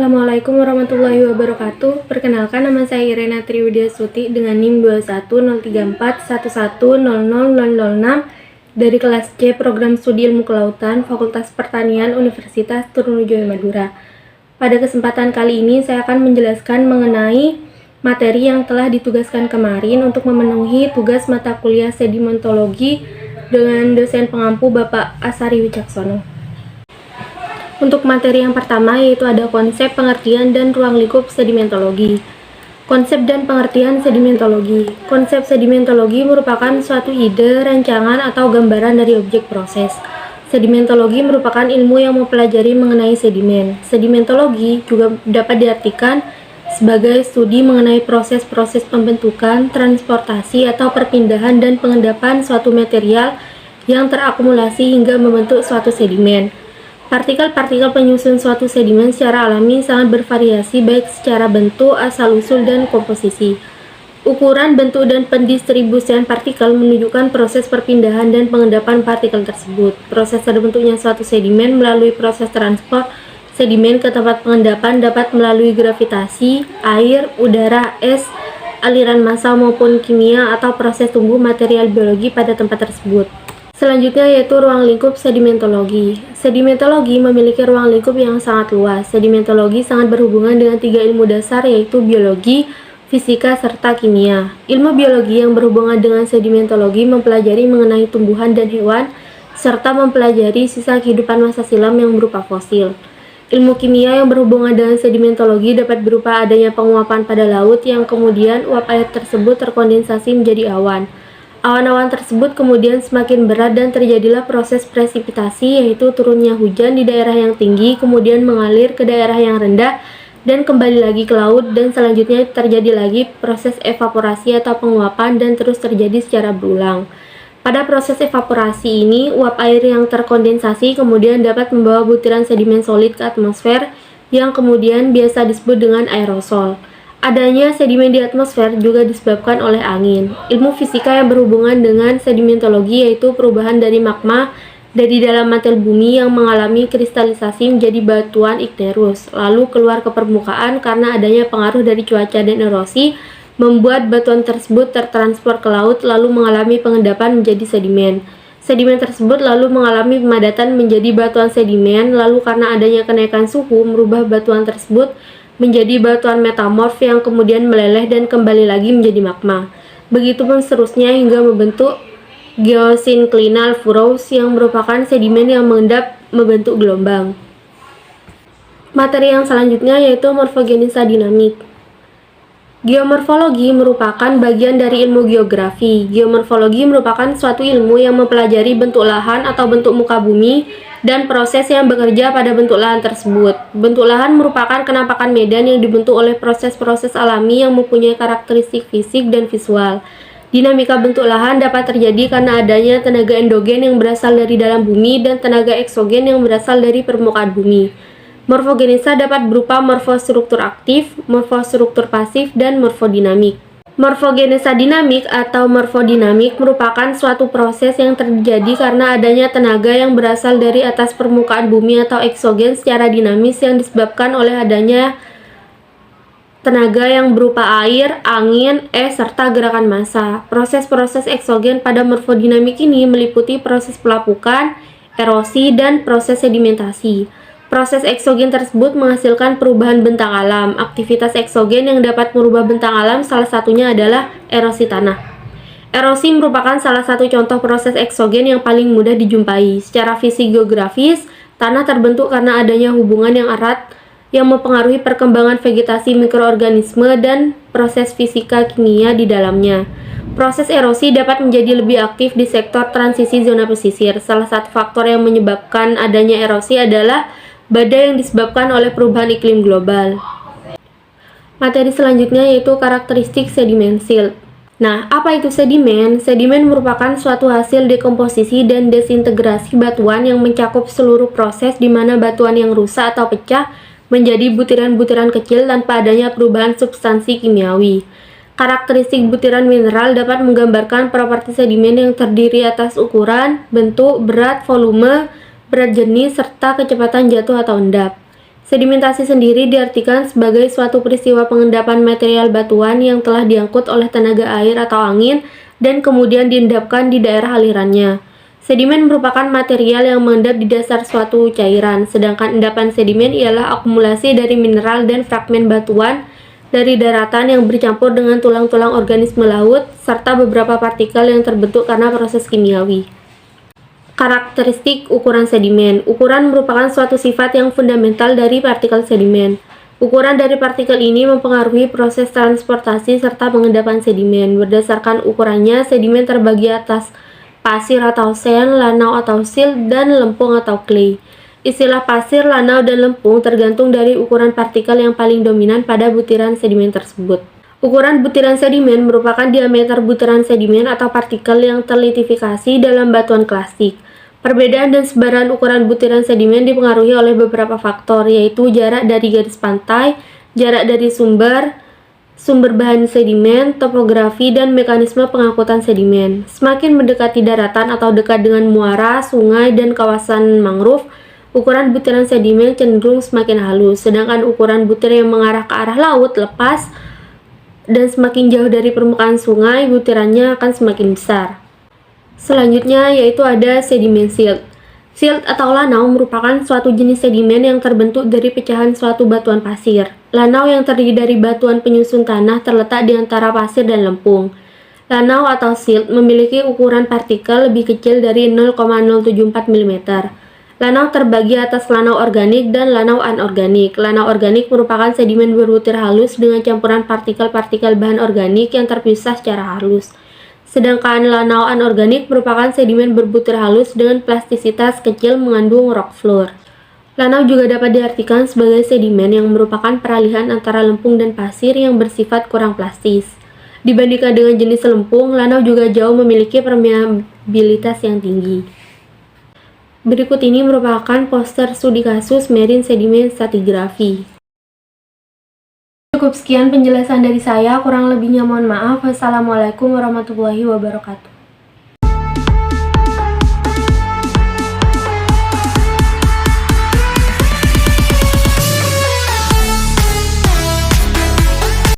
Assalamualaikum warahmatullahi wabarakatuh. Perkenalkan, nama saya Irena Triwidiasuti dengan NIM 2103411000006 dari kelas C Program Studi Ilmu Kelautan Fakultas Pertanian Universitas Trunojoyo Madura. Pada kesempatan kali ini saya akan menjelaskan mengenai materi yang telah ditugaskan kemarin untuk memenuhi tugas mata kuliah sedimentologi dengan dosen pengampu Bapak Asari Wicaksono. Untuk materi yang pertama yaitu ada konsep, pengertian, dan ruang lingkup sedimentologi. Konsep dan pengertian sedimentologi. Konsep sedimentologi merupakan suatu ide, rancangan, atau gambaran dari objek proses. Sedimentologi merupakan ilmu yang mempelajari mengenai sedimen. Sedimentologi juga dapat diartikan sebagai studi mengenai proses-proses pembentukan, transportasi, atau perpindahan dan pengendapan suatu material yang terakumulasi hingga membentuk suatu sedimen. Partikel-partikel penyusun suatu sedimen secara alami sangat bervariasi baik secara bentuk, asal-usul, dan komposisi. Ukuran, bentuk, dan pendistribusian partikel menunjukkan proses perpindahan dan pengendapan partikel tersebut. Proses terbentuknya suatu sedimen melalui proses transport sedimen ke tempat pengendapan dapat melalui gravitasi, air, udara, es, aliran massa maupun kimia atau proses tumbuh material biologi pada tempat tersebut. Selanjutnya yaitu ruang lingkup sedimentologi. Sedimentologi memiliki ruang lingkup yang sangat luas. Sedimentologi sangat berhubungan dengan tiga ilmu dasar yaitu biologi, fisika, serta kimia. Ilmu biologi yang berhubungan dengan sedimentologi mempelajari mengenai tumbuhan dan hewan, serta mempelajari sisa kehidupan masa silam yang berupa fosil. Ilmu kimia yang berhubungan dengan sedimentologi dapat berupa adanya penguapan pada laut yang kemudian uap air tersebut terkondensasi menjadi awan. Awan-awan tersebut kemudian semakin berat dan terjadilah proses presipitasi yaitu turunnya hujan di daerah yang tinggi kemudian mengalir ke daerah yang rendah dan kembali lagi ke laut dan selanjutnya terjadi lagi proses evaporasi atau penguapan dan terus terjadi secara berulang. Pada proses evaporasi ini, uap air yang terkondensasi kemudian dapat membawa butiran sedimen solid ke atmosfer yang kemudian biasa disebut dengan aerosol. Adanya sedimen di atmosfer juga disebabkan oleh angin. Ilmu fisika yang berhubungan dengan sedimentologi yaitu perubahan dari magma dari dalam mantel bumi yang mengalami kristalisasi menjadi batuan igneous, lalu keluar ke permukaan karena adanya pengaruh dari cuaca dan erosi, membuat batuan tersebut tertransport ke laut lalu mengalami pengendapan menjadi sedimen. Sedimen tersebut lalu mengalami pemadatan menjadi batuan sedimen, lalu karena adanya kenaikan suhu merubah batuan tersebut menjadi batuan metamorf yang kemudian meleleh dan kembali lagi menjadi magma. Begitupun seterusnya hingga membentuk geosynclinal furrows yang merupakan sedimen yang mengendap membentuk gelombang. Materi yang selanjutnya yaitu morfogenesa dinamik. Geomorfologi merupakan bagian dari ilmu geografi. Geomorfologi merupakan suatu ilmu yang mempelajari bentuk lahan atau bentuk muka bumi dan proses yang bekerja pada bentuk lahan tersebut. Bentuk lahan merupakan kenampakan medan yang dibentuk oleh proses-proses alami yang mempunyai karakteristik fisik dan visual. Dinamika bentuk lahan dapat terjadi karena adanya tenaga endogen yang berasal dari dalam bumi dan tenaga eksogen yang berasal dari permukaan bumi. Morfogenesa dapat berupa morfostruktur aktif, morfostruktur pasif, dan morfodinamik. Morfogenesa dinamik atau morfodinamik merupakan suatu proses yang terjadi karena adanya tenaga yang berasal dari atas permukaan bumi atau eksogen secara dinamis yang disebabkan oleh adanya tenaga yang berupa air, angin, es, serta gerakan massa. Proses-proses eksogen pada morfodinamik ini meliputi proses pelapukan, erosi, dan proses sedimentasi. Proses eksogen tersebut menghasilkan perubahan bentang alam. Aktivitas eksogen yang dapat merubah bentang alam salah satunya adalah erosi tanah. Erosi merupakan salah satu contoh proses eksogen yang paling mudah dijumpai. Secara fisik geografis, tanah terbentuk karena adanya hubungan yang erat yang mempengaruhi perkembangan vegetasi mikroorganisme dan proses fisika kimia di dalamnya. Proses erosi dapat menjadi lebih aktif di sektor transisi zona pesisir. Salah satu faktor yang menyebabkan adanya erosi adalah badai yang disebabkan oleh perubahan iklim global. Materi selanjutnya yaitu karakteristik sedimen silt. Nah, apa itu sedimen? Sedimen merupakan suatu hasil dekomposisi dan desintegrasi batuan yang mencakup seluruh proses di mana batuan yang rusak atau pecah menjadi butiran-butiran kecil tanpa adanya perubahan substansi kimiawi. Karakteristik butiran mineral dapat menggambarkan properti sedimen yang terdiri atas ukuran, bentuk, berat, volume, berat jenis, serta kecepatan jatuh atau endap. Sedimentasi sendiri diartikan sebagai suatu peristiwa pengendapan material batuan yang telah diangkut oleh tenaga air atau angin dan kemudian diendapkan di daerah alirannya. Sedimen merupakan material yang mengendap di dasar suatu cairan, sedangkan endapan sedimen ialah akumulasi dari mineral dan fragmen batuan dari daratan yang bercampur dengan tulang-tulang organisme laut, serta beberapa partikel yang terbentuk karena proses kimiawi. Karakteristik ukuran sedimen. Ukuran merupakan suatu sifat yang fundamental dari partikel sedimen. Ukuran dari partikel ini mempengaruhi proses transportasi serta pengendapan sedimen. Berdasarkan ukurannya, sedimen terbagi atas pasir atau sand, lanau atau silt, dan lempung atau clay. Istilah pasir, lanau, dan lempung tergantung dari ukuran partikel yang paling dominan pada butiran sedimen tersebut. Ukuran butiran sedimen merupakan diameter butiran sedimen atau partikel yang terlitifikasi dalam batuan klasik. Perbedaan dan sebaran ukuran butiran sedimen dipengaruhi oleh beberapa faktor, yaitu jarak dari garis pantai, jarak dari sumber bahan sedimen, topografi, dan mekanisme pengangkutan sedimen. Semakin mendekati daratan atau dekat dengan muara, sungai, dan kawasan mangrove, ukuran butiran sedimen cenderung semakin halus, sedangkan ukuran butir yang mengarah ke arah laut lepas dan semakin jauh dari permukaan sungai, butirannya akan semakin besar. Selanjutnya yaitu ada sedimen silt. Silt atau lanau merupakan suatu jenis sedimen yang terbentuk dari pecahan suatu batuan pasir. Lanau yang terdiri dari batuan penyusun tanah terletak di antara pasir dan lempung. Lanau atau silt memiliki ukuran partikel lebih kecil dari 0,074 mm. Lanau terbagi atas lanau organik dan lanau anorganik. Lanau organik merupakan sedimen berbutir halus dengan campuran partikel-partikel bahan organik yang terpisah secara halus. Sedangkan lanau anorganik merupakan sedimen berbutir halus dengan plastisitas kecil mengandung rock floor. Lanau juga dapat diartikan sebagai sedimen yang merupakan peralihan antara lempung dan pasir yang bersifat kurang plastis. Dibandingkan dengan jenis lempung, lanau juga jauh memiliki permeabilitas yang tinggi. Berikut ini merupakan poster studi kasus marine sediment stratigraphy. Cukup sekian penjelasan dari saya, kurang lebihnya mohon maaf. Wassalamualaikum warahmatullahi wabarakatuh.